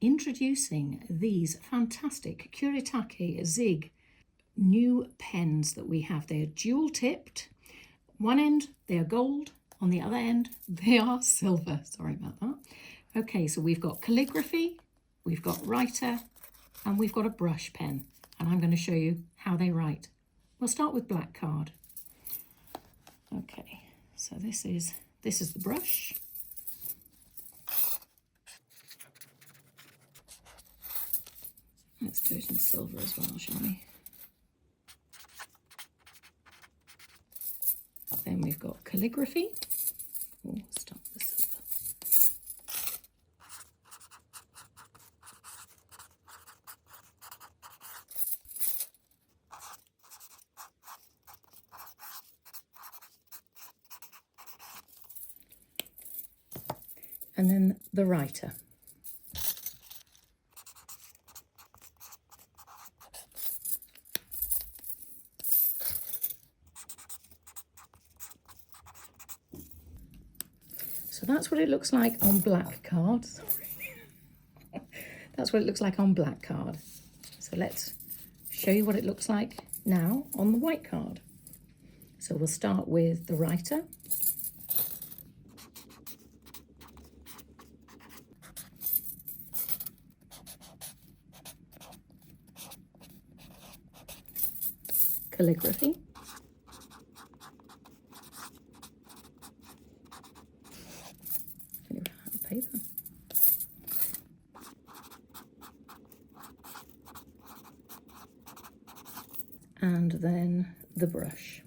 introducing these fantastic Kuretake Zig new pens that we have. They are dual tipped. One end they are gold, on the other end they are silver. Sorry about that. Okay, so we've got calligraphy, we've got writer, and we've got a brush pen, and I'm going to show you how they write. We'll start with black card. Okay, so this is the brush. Let's do it in silver as well, shall we? Then we've got calligraphy. Oh, start with silver. And then the writer. So that's what it looks like on black card. That's what it looks like on black card. So let's show you what it looks like now on the white card. So we'll start with the writer. Calligraphy. Paper. And then the brush.